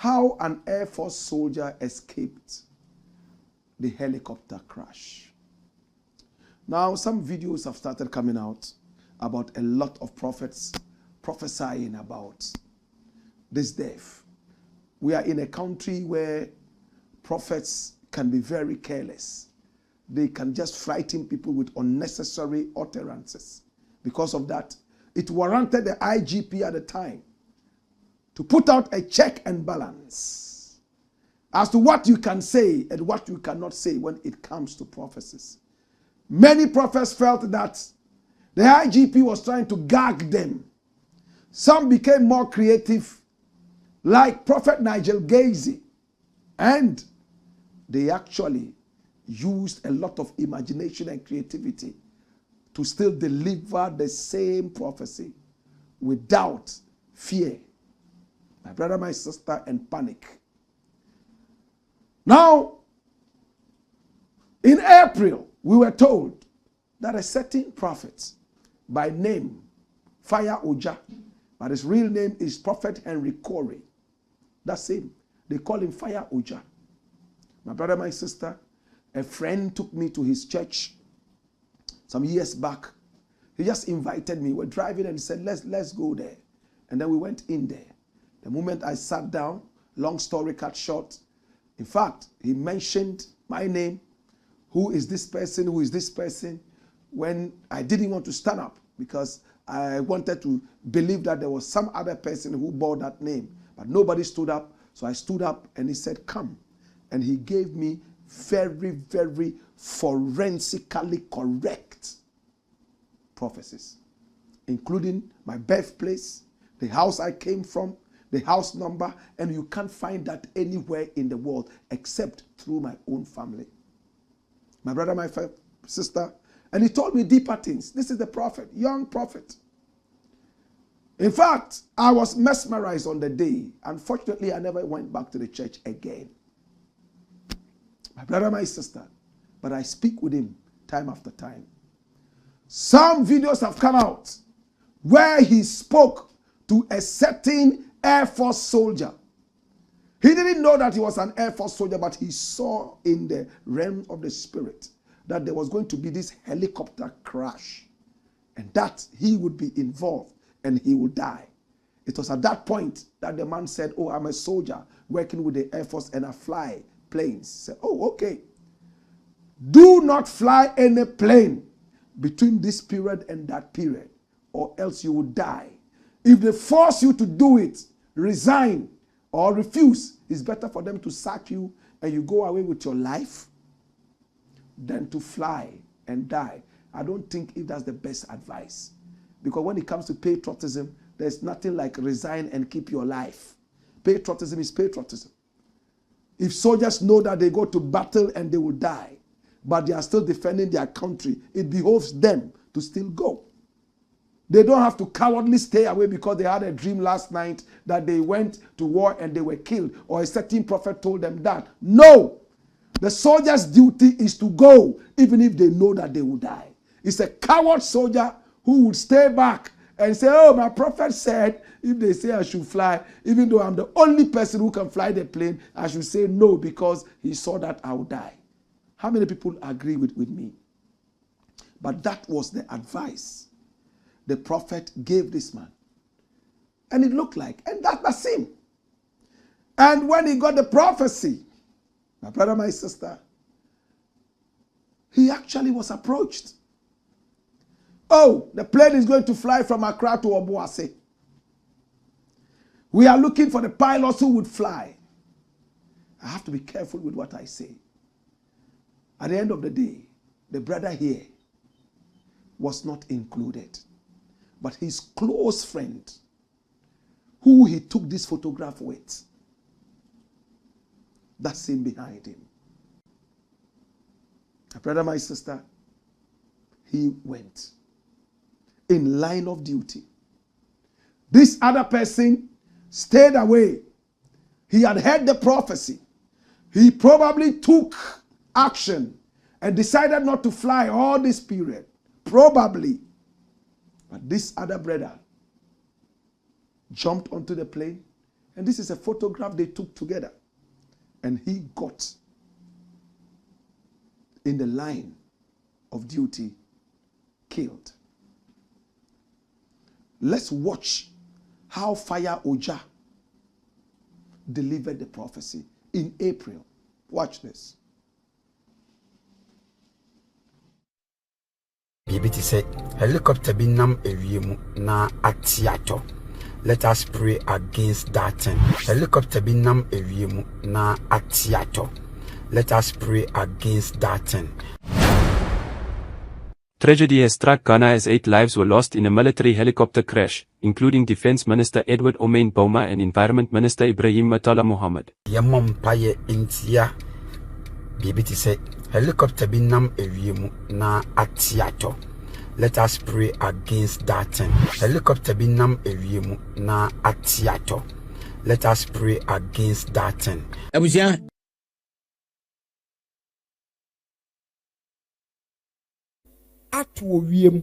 how an Air Force soldier escaped the helicopter crash. Now, some videos have started coming out about a lot of prophets prophesying about this death. We are in a country where prophets can be very careless. They can just frighten people with unnecessary utterances. Because of that, it warranted the IGP at the time to put out a check and balance as to what you can say and what you cannot say when it comes to prophecies. Many prophets felt that the IGP was trying to gag them. Some became more creative, like Prophet Nigel Gacy, and they actually used a lot of imagination and creativity to still deliver the same prophecy without fear, my brother, my sister, and panic. Now, in April, we were told that a certain prophet by name Fire Oja, but his real name is Prophet Henry Corey. That's him. They call him Fire Oja. My brother, my sister, a friend took me to his church some years back. He just invited me. We're driving and he said, let's go there. And then we went in there. The moment I sat down, long story cut short, in fact, he mentioned my name. Who is this person? Who is this person? When I didn't want to stand up because I wanted to believe that there was some other person who bore that name. But nobody stood up. So I stood up and he said, come. And he gave me very, very forensically correct prophecies, including my birthplace, the house I came from, the house number, and you can't find that anywhere in the world except through my own family. My brother, my sister, and he told me deeper things. This is the prophet, young prophet. In fact, I was mesmerized on the day. Unfortunately, I never went back to the church again. My brother, my sister, but I speak with him time after time. Some videos have come out where he spoke to a certain Air Force soldier. He didn't know that he was an Air Force soldier, but he saw in the realm of the spirit that there was going to be this helicopter crash and that he would be involved and he would die. It was at that point that the man said, oh, I'm a soldier working with the Air Force and I fly planes. He said, oh, okay. Do not fly any plane between this period and that period, or else you will die. If they force you to do it, resign or refuse. It's better for them to sack you and you go away with your life than to fly and die. I don't think if that's the best advice. Because when it comes to patriotism, there's nothing like resign and keep your life. Patriotism is patriotism. If soldiers know that they go to battle and they will die, but they are still defending their country, it behoves them to still go. They don't have to cowardly stay away because they had a dream last night that they went to war and they were killed, or a certain prophet told them that. No! The soldier's duty is to go, even if they know that they will die. It's a coward soldier who would stay back and say, oh, my prophet said, if they say I should fly, even though I'm the only person who can fly the plane, I should say no because he saw that I would die. How many people agree with me? But that was the advice the prophet gave this man. And it looked like, and that's him. And when he got the prophecy, my brother, my sister, he actually was approached. Oh, the plane is going to fly from Accra to Obuasi. We are looking for the pilots who would fly. I have to be careful with what I say. At the end of the day, the brother here was not included. But his close friend, who he took this photograph with, that's him behind him. My brother, my sister, he went in line of duty. This other person stayed away. He had heard the prophecy. He probably took action and decided not to fly all this period. Probably. But this other brother jumped onto the plane And this is a photograph they took together. And he got in the line of duty killed. Let's watch how Fire Oja delivered the prophecy in April. Watch this. BBT said, helicopter binam ewiemu na atiato. Let us pray against that thing. Helicopter binam ewiemu na atiato. Let us pray against that thing. Tragedy has struck Ghana as 8 lives were lost in a military helicopter crash, including Defense Minister Edward Omain Boma and Environment Minister Ibrahim Matala Mohammed. Yamom paye intia. BBT said, helicopter binam ewiemu na atiato. Let us pray against that thing. Helicopter binam ewiemu na atiato. Let us pray against that thing. Abusia. Atu wiem.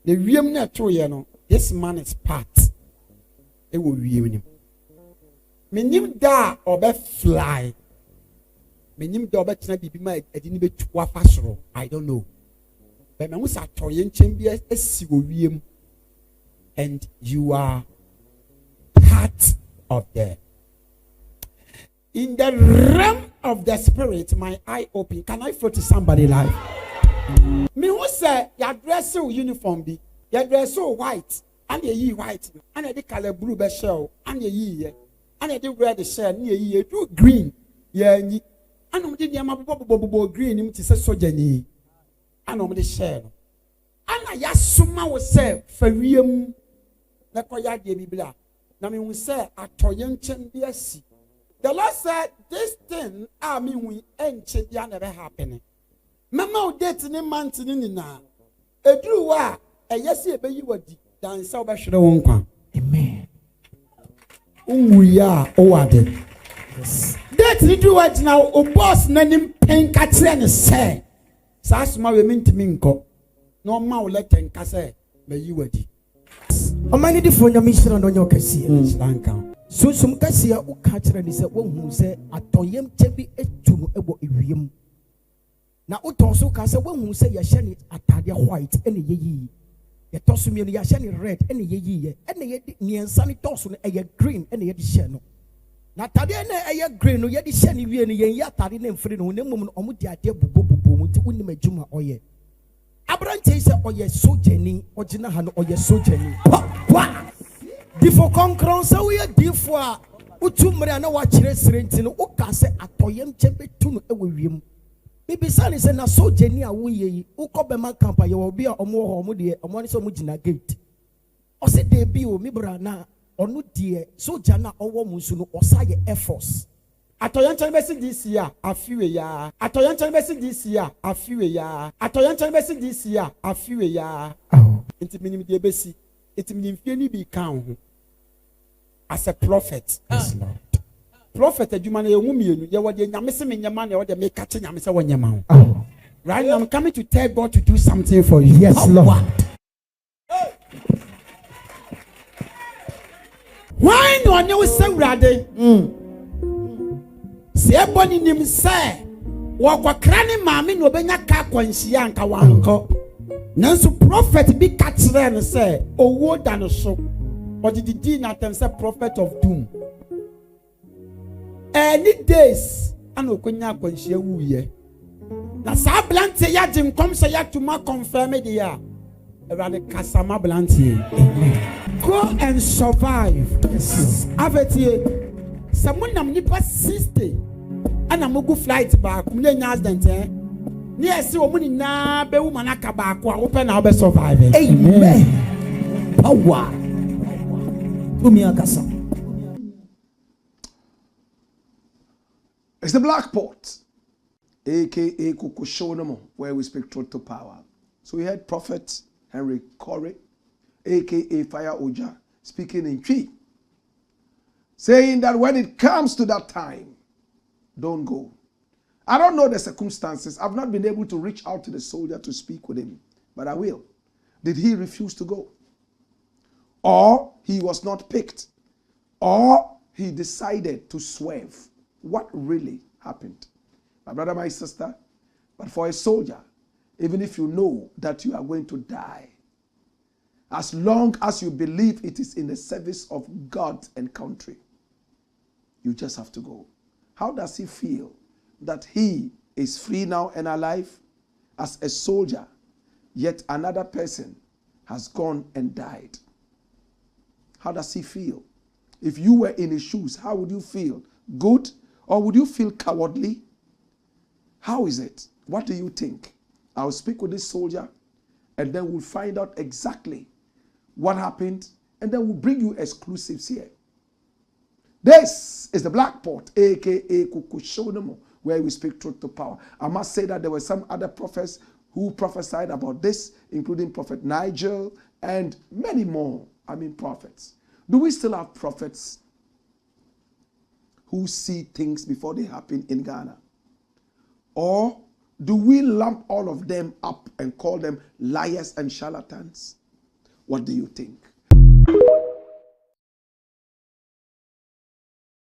The wiem na to ye no. This man is part. E wo wiem nim. Menim da obe fly. Menim da obe tena bibi ma edi ni betwa fasoro. I don't know. But me musa to ye nchem bi esi wo wiem. And you are part of them. In the realm of the spirit, my eye open. Can I float to somebody live? Me who say your dress so uniform be, your dress so white, and ye white, and the color blue be shell, and ye, and the red shell, ye do green, ye, and on the yama green, him to say so jenny, and on the shell. And I assume was say for real, na koya de bibla. Na me who say atoyen chen biasi. The Lord said, this thing, I mean, we ain't never happening. Mama, date in a month in na. A drew wa, a yes, a baby would dance over Shadowonka. Amen. We are over. That little words now, O boss, name pen catcher and say, Sasma, we mean to minko. No more let and casse, may you would. How many different mission on your cassia? So some cassia who catch and is a woman who said, Atoyem Tebi etu ebo iwim. Na utonso ka say when who say ya shani atade white ene yeyi. Ya tosu mi ya shani red ene yeyi. Ene ye ni ensani tosu no eye green ene ye di share no. Na atade ene eye green no ye di share ni wie ne yen ya atade ne mfiri no ne mum no omo di ade bubububu mu ti unim adwuma oye. Abrante say oye sojeni ogina ha no oye sojeni. Before concurrence, so we are before Utumra na wa chire sirenti no uka se atoyem chebe tunu ewe wiem. Bibi sani se na soje ni a wuye uko man camp ye wo bia omo ho omo de omo ni so mo gina gate. O se de bi o mi bra na onu de soja na owo mu nsu no osaye air force. Atoyem chebe si this year afiwe ya. Atoyem chebe si this year afiwe ya. Atoyem chebe si this year afiwe ya. Inti minim de besi. It means any be count as a prophet. Yes, Lord. Prophet, you man, you were the Yamisi in your money or the make catching Yamisa when your mouth. Right now, I'm coming to tell God to do something for you. Yes, Lord. Why no one was so ready? Say, Bonnie, him say, walk cranny mammy, no benya kakwansianka wanko. Nanso prophet be catch and say, oh, what than a show. But the dean at them say prophet of doom. Any days, I know Kunya Quenchia woo ye. Na sa blante ya jim come say ya to ma confirm it ya. Around the Kasama Blanty. Go and survive. Yes. Aveti, someone am nipa 60. And I'm go flight back. Yes, woman na be woman akabako open na be survive. Amen. Power. It's the Black Pot, aka Kukushonomo, where we speak truth to power. So we had Prophet Henry Corey, aka Fire Oja, speaking in Twi, saying that when it comes to that time, don't go. I don't know the circumstances. I've not been able to reach out to the soldier to speak with him, but I will. Did he refuse to go? Or he was not picked? Or he decided to swerve. What really happened? My brother, my sister, but for a soldier, even if you know that you are going to die, as long as you believe it is in the service of God and country, you just have to go. How does he feel that he is free now and alive as a soldier, yet another person has gone and died? How does he feel? If you were in his shoes, how would you feel? Good? Or would you feel cowardly? How is it? What do you think? I'll speak with this soldier, and then we'll find out exactly what happened, and then we'll bring you exclusives here. This is the Black Pot, aka Kukushonomo, where we speak truth to power. I must say that there were some other prophets who prophesied about this, including Prophet Nigel and many more. Prophets. Do we still have prophets who see things before they happen in Ghana? Or do we lump all of them up and call them liars and charlatans? What do you think?